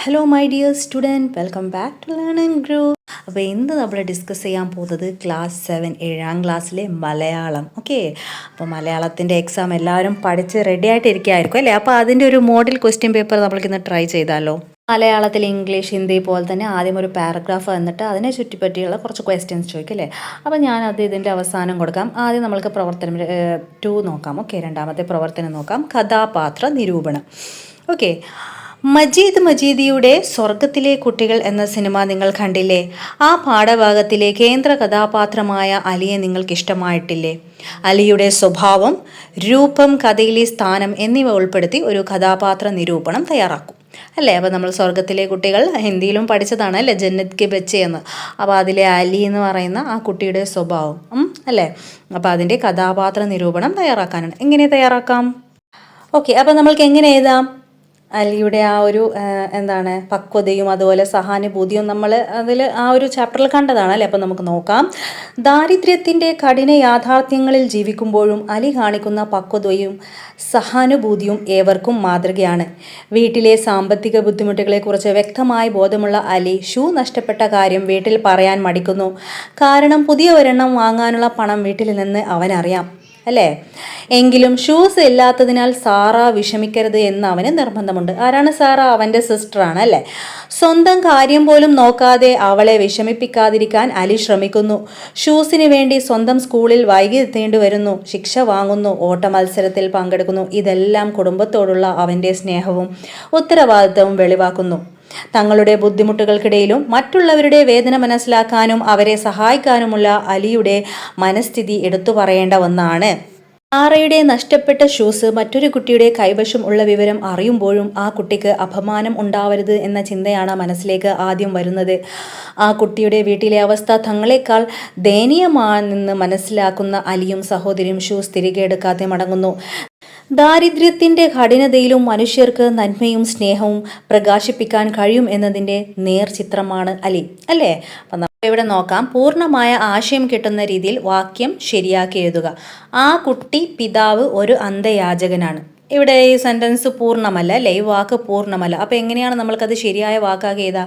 Hello my dear student, welcome back to learn and grow. അപ്പോൾ ഇന്ന് നമ്മൾ discuss ചെയ്യാൻ പോകുന്നത് ക്ലാസ് 7 7ാം ക്ലാസ്സിലെ മലയാളം. ഓക്കെ, അപ്പോൾ മലയാളത്തിൻ്റെ എക്സാം എല്ലാവരും പഠിച്ച് റെഡി ആയിട്ട് ഇരിക്കുകയായിരിക്കും അല്ലേ? അപ്പോൾ അതിൻ്റെ ഒരു മോഡൽ ക്വസ്റ്റ്യൻ പേപ്പർ നമ്മൾക്കിന്ന് ട്രൈ ചെയ്താലോ? മലയാളത്തിൽ ഇംഗ്ലീഷ് ഹിന്ദി പോലെ തന്നെ ആദ്യം ഒരു പാരഗ്രാഫ് വന്നിട്ട് അതിനെ ചുറ്റിപ്പറ്റിയുള്ള കുറച്ച് ക്വസ്റ്റ്യൻസ് ചോദിക്കും അല്ലേ? അപ്പോൾ ഞാനത് ഇതിൻ്റെ അവസാനം കൊടുക്കാം. ആദ്യം നമ്മൾക്ക് പ്രവർത്തനം 2 നോക്കാം. ഓക്കെ, രണ്ടാമത്തെ പ്രവർത്തനം നോക്കാം. കഥാപാത്ര നിരൂപണം. ഓക്കെ, മജീദ് മജീദിയുടെ സ്വർഗത്തിലെ കുട്ടികൾ എന്ന സിനിമ നിങ്ങൾ കണ്ടില്ലേ? ആ പാഠഭാഗത്തിലെ കേന്ദ്ര കഥാപാത്രമായ അലിയെ നിങ്ങൾക്ക് ഇഷ്ടമായിട്ടില്ലേ? അലിയുടെ സ്വഭാവം, രൂപം, കഥയിലെ സ്ഥാനം എന്നിവ ഉൾപ്പെടുത്തി ഒരു കഥാപാത്ര നിരൂപണം തയ്യാറാക്കും അല്ലേ? അപ്പോൾ നമ്മൾ സ്വർഗത്തിലെ കുട്ടികൾ ഹിന്ദിയിലും പഠിച്ചതാണ് അല്ലേ, ജന്നത്ത് കി ബച്ചെ എന്ന്. അപ്പോൾ അതിലെ അലി എന്ന് പറയുന്ന ആ കുട്ടിയുടെ സ്വഭാവം അല്ലേ? അപ്പോൾ അതിൻ്റെ കഥാപാത്ര നിരൂപണം തയ്യാറാക്കാനാണ്. എങ്ങനെ തയ്യാറാക്കാം? ഓക്കെ, അപ്പോൾ നമ്മൾക്ക് എങ്ങനെ എഴുതാം? അലിയുടെ ആ ഒരു പക്വതയും അതുപോലെ സഹാനുഭൂതിയും നമ്മൾ അതിൽ ആ ഒരു ചാപ്റ്ററിൽ കണ്ടതാണ് അല്ലേ? അപ്പം നമുക്ക് നോക്കാം. ദാരിദ്ര്യത്തിൻ്റെ കഠിന യാഥാർത്ഥ്യങ്ങളിൽ ജീവിക്കുമ്പോഴും അലി കാണിക്കുന്ന പക്വതയും സഹാനുഭൂതിയും ഏവർക്കും മാതൃകയാണ്. വീട്ടിലെ സാമ്പത്തിക ബുദ്ധിമുട്ടുകളെക്കുറിച്ച് വ്യക്തമായി ബോധമുള്ള അലി ഷൂ നഷ്ടപ്പെട്ട കാര്യം വീട്ടിൽ പറയാൻ മടിക്കുന്നു. കാരണം പുതിയ ഒരെണ്ണം വാങ്ങാനുള്ള പണം വീട്ടിൽ നിന്ന് അവനറിയാം അല്ലേ? എങ്കിലും ഷൂസ് ഇല്ലാത്തതിനാൽ സാറ വിഷമിക്കരുത് എന്ന് അവന് നിർബന്ധമുണ്ട്. ആരാണ് സാറ? അവൻ്റെ സിസ്റ്ററാണ് അല്ലേ? സ്വന്തം കാര്യം പോലും നോക്കാതെ അവളെ വിഷമിപ്പിക്കാതിരിക്കാൻ അലി ശ്രമിക്കുന്നു. ഷൂസിന് വേണ്ടി സ്വന്തം സ്കൂളിൽ വൈകി എത്തേണ്ടി വരുന്നു, ശിക്ഷ വാങ്ങുന്നു, ഓട്ട മത്സരത്തിൽ പങ്കെടുക്കുന്നു. ഇതെല്ലാം കുടുംബത്തോടുള്ള അവൻ്റെ സ്നേഹവും ഉത്തരവാദിത്തവും വെളിവാക്കുന്നു. തങ്ങളുടെ ബുദ്ധിമുട്ടുകൾക്കിടയിലും മറ്റുള്ളവരുടെ വേദന മനസ്സിലാക്കാനും അവരെ സഹായിക്കാനുമുള്ള അലിയുടെ മനസ്ഥിതി എടുത്തു പറയേണ്ട ഒന്നാണ്. സാറയുടെ നഷ്ടപ്പെട്ട ഷൂസ് മറ്റൊരു കുട്ടിയുടെ കൈവശം ഉള്ള വിവരം അറിയുമ്പോഴും ആ കുട്ടിക്ക് അപമാനം ഉണ്ടാവരുത് എന്ന ചിന്തയാണ് മനസ്സിലേക്ക് ആദ്യം വരുന്നത്. ആ കുട്ടിയുടെ വീട്ടിലെ അവസ്ഥ തങ്ങളെക്കാൾ ദയനീയമാണെന്ന് മനസ്സിലാക്കുന്ന അലിയും സഹോദരിയും ഷൂസ് തിരികെ എടുക്കാതെ മടങ്ങുന്നു. ദാരിദ്ര്യത്തിൻ്റെ കഠിനതയിലും മനുഷ്യർക്ക് നന്മയും സ്നേഹവും പ്രകാശിപ്പിക്കാൻ കഴിയും എന്നതിൻ്റെ നേർചിത്രമാണ് അലി അല്ലേ? അപ്പം നമുക്ക് ഇവിടെ നോക്കാം. പൂർണ്ണമായ ആശയം കിട്ടുന്ന രീതിയിൽ വാക്യം ശരിയാക്കി എഴുതുക. ആ കുട്ടി പിതാവ് ഒരു അന്ധയാചകനാണ്. ഇവിടെ ഈ സെൻറ്റൻസ് പൂർണ്ണമല്ല അല്ലേ? ഈ വാക്ക് പൂർണ്ണമല്ല. അപ്പോൾ എങ്ങനെയാണ് നമ്മൾക്കത് ശരിയായ വാക്കാക്കി എഴുതുക?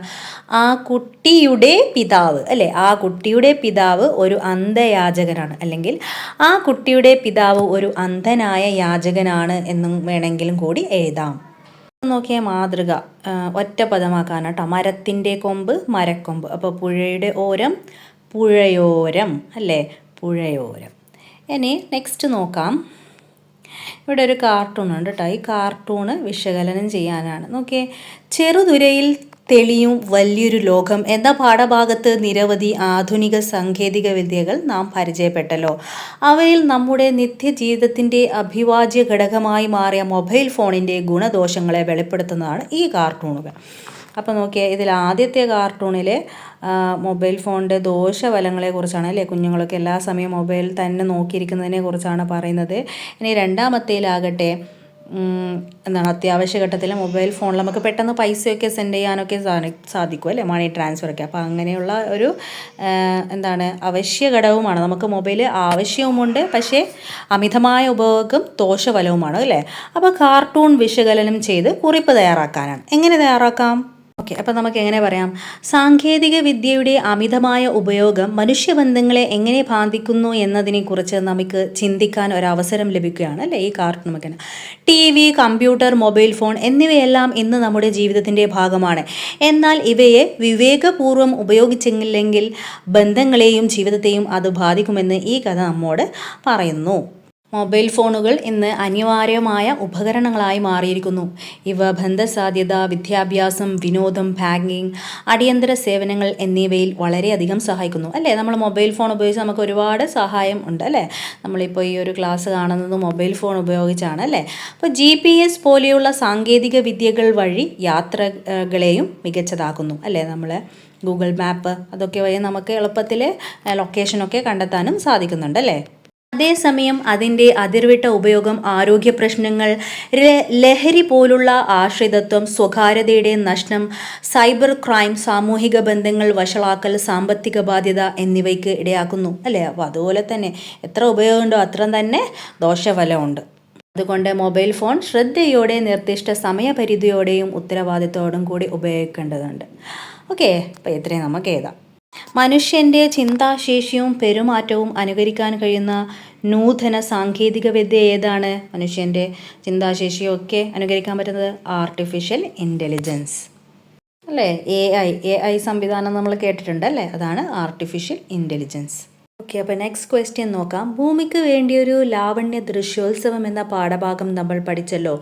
ആ കുട്ടിയുടെ പിതാവ് അല്ലേ? ആ കുട്ടിയുടെ പിതാവ് ഒരു അന്ധയാചകനാണ്, അല്ലെങ്കിൽ ആ കുട്ടിയുടെ പിതാവ് ഒരു അന്ധനായ യാചകനാണ് എന്നും വേണമെങ്കിലും കൂടി എഴുതാം. നോക്കിയ മാതൃക ഒറ്റ പദമാക്കാണ് കേട്ടോ. മരത്തിൻ്റെ കൊമ്പ് മരക്കൊമ്പ്. അപ്പോൾ പുഴയുടെ ഓരം പുഴയോരം അല്ലേ? പുഴയോരം. ഇനി നെക്സ്റ്റ് നോക്കാം. ഇവിടെ ഒരു കാർട്ടൂൺ ഉണ്ട് കേട്ടോ. ഈ കാർട്ടൂണ് വിശകലനം ചെയ്യാനാണ്. നോക്കിയേ. ചെറുതുരയിൽ തെളിയും വലിയൊരു ലോകം എന്ന പാഠഭാഗത്ത് നിരവധി ആധുനിക സാങ്കേതിക വിദ്യകൾ നാം പരിചയപ്പെട്ടല്ലോ. അവയിൽ നമ്മുടെ നിത്യജീവിതത്തിൻ്റെ അഭിവാജ്യ ഘടകമായി മാറിയ മൊബൈൽ ഫോണിൻ്റെ ഗുണദോഷങ്ങളെ വെളിപ്പെടുത്തുന്നതാണ് ഈ കാർട്ടൂണുകൾ. അപ്പോൾ നോക്കിയാൽ ഇതിൽ ആദ്യത്തെ കാർട്ടൂണിൽ മൊബൈൽ ഫോണിൻ്റെ ദോഷഫലങ്ങളെ കുറിച്ചാണ് അല്ലേ? കുഞ്ഞുങ്ങളൊക്കെ എല്ലാ സമയവും മൊബൈൽ തന്നെ നോക്കിയിരിക്കുന്നതിനെ കുറിച്ചാണ് പറയുന്നത്. ഇനി രണ്ടാമത്തേലാകട്ടെ അത്യാവശ്യ ഘട്ടത്തിൽ മൊബൈൽ ഫോണിൽ നമുക്ക് പെട്ടെന്ന് പൈസയൊക്കെ സെൻഡ് ചെയ്യാനൊക്കെ സാധിക്കും അല്ലേ? മണി ട്രാൻസ്ഫറൊക്കെ. അപ്പോൾ അങ്ങനെയുള്ള ഒരു അവശ്യ ഘടകവുമാണ്. നമുക്ക് മൊബൈൽ ആവശ്യവുമുണ്ട്, പക്ഷേ അമിതമായ ഉപയോഗം ദോഷഫലവുമാണ് അല്ലേ? അപ്പോൾ കാർട്ടൂൺ വിശകലനം ചെയ്ത് കുറിപ്പ് തയ്യാറാക്കാനാണ്. എങ്ങനെ തയ്യാറാക്കാം? ഓക്കെ, അപ്പോൾ നമുക്ക് എങ്ങനെ പറയാം? സാങ്കേതിക വിദ്യയുടെ അമിതമായ ഉപയോഗം മനുഷ്യബന്ധങ്ങളെ എങ്ങനെ ബാധിക്കുന്നു എന്നതിനെക്കുറിച്ച് നമുക്ക് ചിന്തിക്കാൻ ഒരവസരം ലഭിക്കുകയാണ് അല്ലേ ഈ കാർട്ടൂൺ മുഖേന. TV, കമ്പ്യൂട്ടർ, മൊബൈൽ ഫോൺ എന്നിവയെല്ലാം ഇന്ന് നമ്മുടെ ജീവിതത്തിൻ്റെ ഭാഗമാണ്. എന്നാൽ ഇവയെ വിവേകപൂർവ്വം ഉപയോഗിച്ചില്ലെങ്കിൽ ബന്ധങ്ങളെയും ജീവിതത്തെയും അത് ബാധിക്കുമെന്ന് ഈ കഥ നമ്മോട് പറയുന്നു. മൊബൈൽ ഫോണുകൾ ഇന്ന് അനിവാര്യമായ ഉപകരണങ്ങളായി മാറിയിരിക്കുന്നു. ഇവ ബന്ധസാധ്യത, വിദ്യാഭ്യാസം, വിനോദം, ബാങ്കിങ്, അടിയന്തര സേവനങ്ങൾ എന്നിവയിൽ വളരെയധികം സഹായിക്കുന്നു അല്ലേ? നമ്മൾ മൊബൈൽ ഫോൺ ഉപയോഗിച്ച് നമുക്ക് ഒരുപാട് സഹായം ഉണ്ട് അല്ലേ? നമ്മളിപ്പോൾ ഈ ഒരു ക്ലാസ് കാണുന്നത് മൊബൈൽ ഫോൺ ഉപയോഗിച്ചാണ് അല്ലേ? അപ്പോൾ GPS പോലെയുള്ള സാങ്കേതിക വിദ്യകൾ വഴി യാത്രകളെയും മികച്ചതാക്കുന്നു അല്ലേ? നമ്മൾ ഗൂഗിൾ മാപ്പ് അതൊക്കെ വഴി നമുക്ക് എളുപ്പത്തിൽ ലൊക്കേഷനൊക്കെ കണ്ടെത്താനും സാധിക്കുന്നുണ്ട് അല്ലേ? അതേസമയം അതിൻ്റെ അതിർവിട്ട ഉപയോഗം ആരോഗ്യ പ്രശ്നങ്ങൾ, ലഹരി പോലുള്ള ആശ്രിതത്വം, സ്വകാര്യതയുടെ നഷ്ടം, സൈബർ ക്രൈം, സാമൂഹിക ബന്ധങ്ങൾ വഷളാക്കൽ, സാമ്പത്തിക ബാധ്യത എന്നിവയ്ക്ക് ഇടയാക്കുന്നു അല്ലേ? അപ്പോൾ അതുപോലെ തന്നെ എത്ര ഉപയോഗമുണ്ടോ അത്ര തന്നെ ദോഷഫലമുണ്ട്. അതുകൊണ്ട് മൊബൈൽ ഫോൺ ശ്രദ്ധയോടെ നിർദ്ദിഷ്ട സമയപരിധിയോടെയും ഉത്തരവാദിത്തോടും കൂടി ഉപയോഗിക്കേണ്ടതുണ്ട്. ഓക്കെ, അപ്പോൾ ഇത്രയും നമുക്ക് എഴുതാം. മനുഷ്യൻ്റെ ചിന്താശേഷിയും പെരുമാറ്റവും അനുകരിക്കാൻ കഴിയുന്ന നൂതന സാങ്കേതിക വിദ്യ ഏതാണ്? മനുഷ്യൻ്റെ ചിന്താശേഷിയും ഒക്കെ അനുകരിക്കാൻ പറ്റുന്നത് ആർട്ടിഫിഷ്യൽ ഇൻ്റലിജൻസ് അല്ലേ? എ ഐ സംവിധാനം നമ്മൾ കേട്ടിട്ടുണ്ട് അല്ലേ? അതാണ് ആർട്ടിഫിഷ്യൽ ഇൻ്റലിജൻസ്. ഓക്കെ, അപ്പോൾ നെക്സ്റ്റ് ക്വസ്റ്റ്യൻ നോക്കാം. ഭൂമിക്ക് വേണ്ടിയൊരു ലാവണ്യ ദൃശ്യോത്സവം എന്ന പാഠഭാഗം നമ്മൾ പഠിച്ചല്ലോ.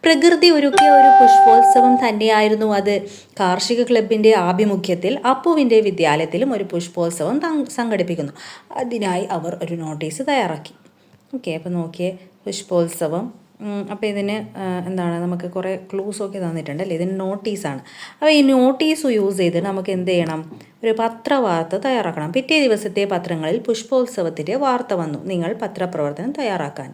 പ്രകൃതി ഒരുക്കിയ ഒരു പുഷ്പോത്സവം തന്നെയായിരുന്നു അത്. കാർഷിക ക്ലബിൻ്റെ ആഭിമുഖ്യത്തിൽ അപ്പുവിൻ്റെ വിദ്യാലയത്തിലും ഒരു പുഷ്പോത്സവം സംഘടിപ്പിക്കുന്നു. അതിനായി അവർ ഒരു നോട്ടീസ് തയ്യാറാക്കി. ഓക്കെ, അപ്പോൾ നോക്കിയേ, പുഷ്പോത്സവം. അപ്പോൾ ഇതിന് എന്താണ്, നമുക്ക് കുറേ ക്ലൂസൊക്കെ തന്നിട്ടുണ്ട് അല്ലേ? ഇതിന് നോട്ടീസാണ്. അപ്പോൾ ഈ നോട്ടീസ് യൂസ് ചെയ്ത് നമുക്ക് എന്ത് ചെയ്യണം? ഒരു പത്രവാർത്ത തയ്യാറാക്കണം. പിറ്റേ ദിവസത്തെ പത്രങ്ങളിൽ പുഷ്പോത്സവത്തിൻ്റെ വാർത്ത വന്നു, നിങ്ങൾ പത്രപ്രവർത്തനം തയ്യാറാക്കാൻ.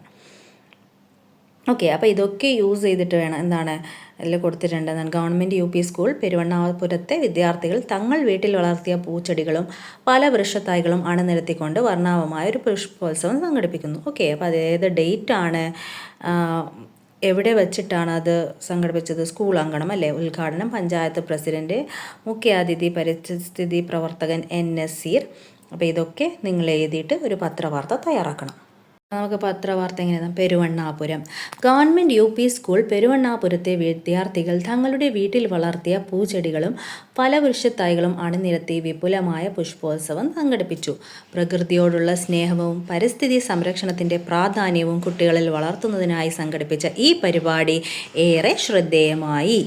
ഓക്കെ, അപ്പോൾ ഇതൊക്കെ യൂസ് ചെയ്തിട്ട് വേണം, എന്താണ് അതിൽ കൊടുത്തിട്ടുണ്ട്, ഗവൺമെൻറ് UP സ്കൂൾ പെരുവണ്ണാപുരത്തെ വിദ്യാർത്ഥികൾ തങ്ങൾ വീട്ടിൽ വളർത്തിയ പൂച്ചെടികളും പല വൃക്ഷത്തൈകളും അണിനിരത്തിക്കൊണ്ട് വർണ്ണാഭമായ ഒരു പുഷ്പോത്സവം സംഘടിപ്പിക്കുന്നു. ഓക്കെ, അപ്പോൾ അത് ഏത് ഡേറ്റാണ്, എവിടെ വെച്ചിട്ടാണ് അത് സംഘടിപ്പിച്ചത്? സ്കൂൾ അങ്കണം അല്ലേ? ഉദ്ഘാടനം പഞ്ചായത്ത് പ്രസിഡന്റ്, മുഖ്യാതിഥി പരിസ്ഥിതി പ്രവർത്തകൻ N നസീർ. അപ്പോൾ ഇതൊക്കെ നിങ്ങൾ എഴുതിയിട്ട് ഒരു പത്രവാർത്ത തയ്യാറാക്കണം. നമുക്ക് പത്രവാർത്ത എങ്ങനെയാണ്? പെരുവണ്ണാപുരം. ഗവൺമെൻറ് UP സ്കൂൾ പെരുവണ്ണാപുരത്തെ വിദ്യാർത്ഥികൾ തങ്ങളുടെ വീട്ടിൽ വളർത്തിയ പൂച്ചെടികളും ഫലവൃക്ഷത്തൈകളും അണിനിരത്തി വിപുലമായ പുഷ്പോത്സവം സംഘടിപ്പിച്ചു. പ്രകൃതിയോടുള്ള സ്നേഹവും പരിസ്ഥിതി സംരക്ഷണത്തിൻ്റെ പ്രാധാന്യവും കുട്ടികളിൽ വളർത്തുന്നതിനായി സംഘടിപ്പിച്ച ഈ പരിപാടി ഏറെ ശ്രദ്ധേയമായി.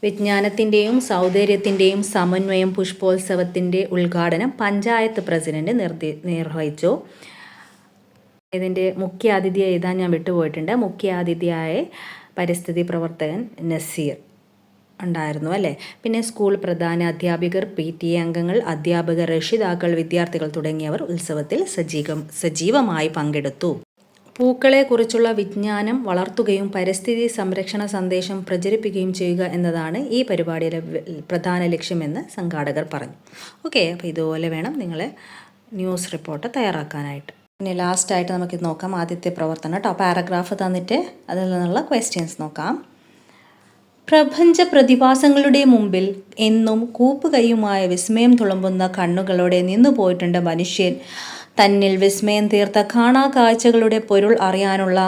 വിജ്ഞാനത്തിൻ്റെയും സൗന്ദര്യത്തിൻ്റെയും സമന്വയം പുഷ്പോത്സവത്തിൻ്റെ ഉദ്ഘാടനം പഞ്ചായത്ത് പ്രസിഡന്റ് നിർവഹിച്ചു. ഇതിൻ്റെ മുഖ്യ അതിഥിയെ എഴുതാൻ ഞാൻ വിട്ടുപോയിട്ടുണ്ട്. മുഖ്യ അതിഥിയായ പരിസ്ഥിതി പ്രവർത്തകൻ നസീർ ഉണ്ടായിരുന്നു അല്ലേ? പിന്നെ സ്കൂൾ പ്രധാന അധ്യാപകർ, PTA അംഗങ്ങൾ, അധ്യാപകർ, രക്ഷിതാക്കൾ, വിദ്യാർത്ഥികൾ തുടങ്ങിയവർ ഉത്സവത്തിൽ സജീവമായി പങ്കെടുത്തു. പൂക്കളെക്കുറിച്ചുള്ള വിജ്ഞാനം വളർത്തുകയും പരിസ്ഥിതി സംരക്ഷണ സന്ദേശം പ്രചരിപ്പിക്കുകയും ചെയ്യുക എന്നതാണ് ഈ പരിപാടിയുടെ പ്രധാന ലക്ഷ്യമെന്ന് സംഘാടകർ പറഞ്ഞു. ഓക്കെ, അപ്പോൾ ഇതുപോലെ വേണം നിങ്ങൾ ന്യൂസ് റിപ്പോർട്ട് തയ്യാറാക്കാനായിട്ട്. പിന്നെ ലാസ്റ്റായിട്ട് നമുക്കിത് നോക്കാം. ആദ്യത്തെ പ്രവർത്തനം കേട്ടോ. പാരഗ്രാഫ് തന്നിട്ട് അതിൽ നിന്നുള്ള ക്വസ്റ്റ്യൻസ് നോക്കാം. പ്രപഞ്ച പ്രതിഭാസങ്ങളുടെ മുമ്പിൽ എന്നും കൂപ്പുകൈയുമായ വിസ്മയം തുളുമ്പുന്ന കണ്ണുകളോടെ നിന്നു പോയിട്ടുണ്ട് മനുഷ്യൻ. തന്നിൽ വിസ്മയം തീർത്ത കാണാ കാഴ്ചകളുടെ പൊരുൾ അറിയാനുള്ള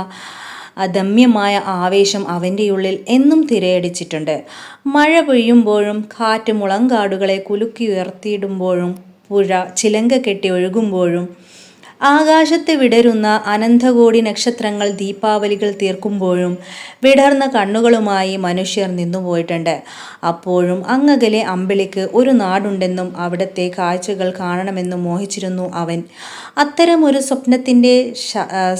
അദമ്യമായ ആവേശം അവൻ്റെ ഉള്ളിൽ എന്നും തിരയടിച്ചിട്ടുണ്ട്. മഴ പെയ്യുമ്പോഴും കാറ്റ് മുളങ്കാടുകളെ കുലുക്കിയുയർത്തിയിടുമ്പോഴും പുഴ ചിലങ്ക കെട്ടി ഒഴുകുമ്പോഴും ആകാശത്ത് വിടരുന്ന അനന്തകോടി നക്ഷത്രങ്ങൾ ദീപാവലികൾ തീർക്കുമ്പോഴും വിടർന്ന കണ്ണുകളുമായി മനുഷ്യർ നിന്നുപോയിട്ടുണ്ട്. അപ്പോഴും അങ്ങകലെ അമ്പിളിക്ക് ഒരു നാടുണ്ടെന്നും അവിടുത്തെ കാഴ്ചകൾ കാണണമെന്നും മോഹിച്ചിരുന്നു അവൻ. അത്തരമൊരു സ്വപ്നത്തിൻ്റെ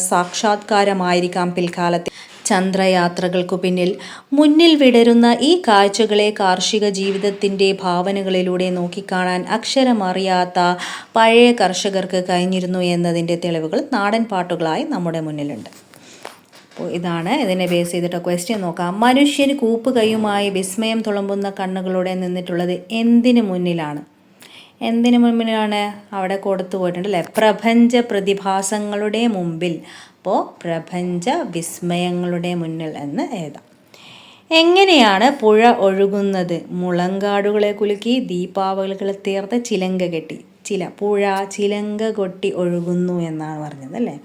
സാക്ഷാത്കാരമായിരിക്കാം പിൽക്കാലത്തെ ചന്ദ്രയാത്രകൾക്കു പിന്നിൽ. മുന്നിൽ വിടരുന്ന ഈ കാഴ്ചകളെ കാർഷിക ജീവിതത്തിൻ്റെ ഭാവനകളിലൂടെ നോക്കിക്കാണാൻ അക്ഷരമറിയാത്ത പഴയ കർഷകർക്ക് കഴിഞ്ഞിരുന്നു എന്നതിൻ്റെ തെളിവുകൾ നാടൻ പാട്ടുകളായി നമ്മുടെ മുന്നിലുണ്ട്. അപ്പോൾ ഇതാണ് ഇതിനെ ബേസ് ചെയ്തിട്ട് ക്വസ്റ്റ്യൻ നോക്കാം. മനുഷ്യന് കൂപ്പുകൈയുമായി വിസ്മയം തുളുമ്പുന്ന കണ്ണുകളോടെ നിന്നിട്ടുള്ളത് എന്തിനു മുന്നിലാണ്? എന്തിനു മുന്നിലാണ്? അവിടെ കൊടുത്തു പോയിട്ടുണ്ട് അല്ലേ? പ്രപഞ്ച പ്രതിഭാസങ്ങളുടെ മുമ്പിൽ. അപ്പോൾ പ്രപഞ്ച വിസ്മയങ്ങളുടെ മുന്നിൽ എന്ന് എഴുതാം. എങ്ങനെയാണ് പുഴ ഒഴുകുന്നത്? മുളങ്കാടുകളെ കുലുക്കി ദീപാവലികൾ തീർത്ത് ചിലങ്ക കെട്ടി. പുഴ ചിലങ്ക കൊട്ടി ഒഴുകുന്നു എന്നാണ് പറഞ്ഞത് അല്ലേ?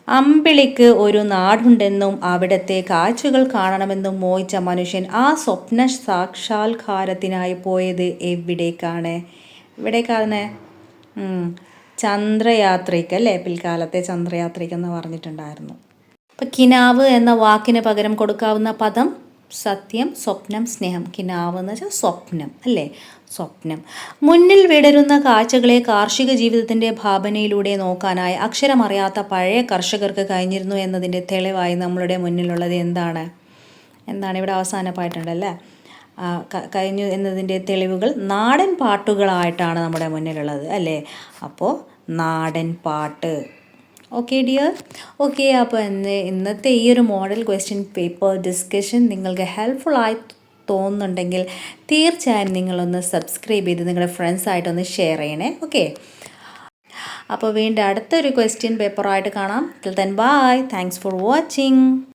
അമ്പിളിക്ക് ഒരു നാടുണ്ടെന്നും അവിടുത്തെ കാഴ്ചകൾ കാണണമെന്നും മോഹിച്ച മനുഷ്യൻ ആ സ്വപ്ന സാക്ഷാത്കാരത്തിനായി പോയത് എവിടേക്കാണ്? ചന്ദ്രയാത്രയ്ക്ക് അല്ലേ? പിൽക്കാലത്തെ ചന്ദ്രയാത്രയ്ക്കെന്ന് പറഞ്ഞിട്ടുണ്ടായിരുന്നു. അപ്പം കിനാവ് എന്ന വാക്കിന് പകരം കൊടുക്കാവുന്ന പദം സത്യം, സ്വപ്നം, സ്നേഹം. കിനാവ് എന്ന് വെച്ചാൽ സ്വപ്നം അല്ലേ? സ്വപ്നം. മുന്നിൽ വിടരുന്ന കാഴ്ചകളെ കാർഷിക ജീവിതത്തിൻ്റെ ഭാവനയിലൂടെ നോക്കാനായി അക്ഷരമറിയാത്ത പഴയ കർഷകർക്ക് കഴിഞ്ഞിരുന്നു എന്നതിൻ്റെ തെളിവായി നമ്മളുടെ മുന്നിലുള്ളത് എന്താണ്? ഇവിടെ അവസാനമായിട്ടുണ്ടല്ലേ? കഴിഞ്ഞു എന്നതിൻ്റെ തെളിവുകൾ നാടൻ പാട്ടുകളായിട്ടാണ് നമ്മുടെ മുന്നിലുള്ളത് അല്ലേ? അപ്പോൾ നാടൻ പാട്ട്. Okay dear. ഓക്കെ, അപ്പോൾ ഇന്നത്തെ ഈ ഒരു മോഡൽ ക്വസ്റ്റ്യൻ പേപ്പർ ഡിസ്കഷൻ നിങ്ങൾക്ക് ഹെൽപ്ഫുള്ളായി തോന്നുന്നുണ്ടെങ്കിൽ തീർച്ചയായും നിങ്ങളൊന്ന് സബ്സ്ക്രൈബ് ചെയ്ത് നിങ്ങളുടെ ഫ്രണ്ട്സായിട്ടൊന്ന് ഷെയർ ചെയ്യണേ. ഓക്കെ, അപ്പോൾ വീണ്ടും അടുത്തൊരു ക്വസ്റ്റ്യൻ പേപ്പറായിട്ട് കാണാം. Till then bye. Thanks for watching.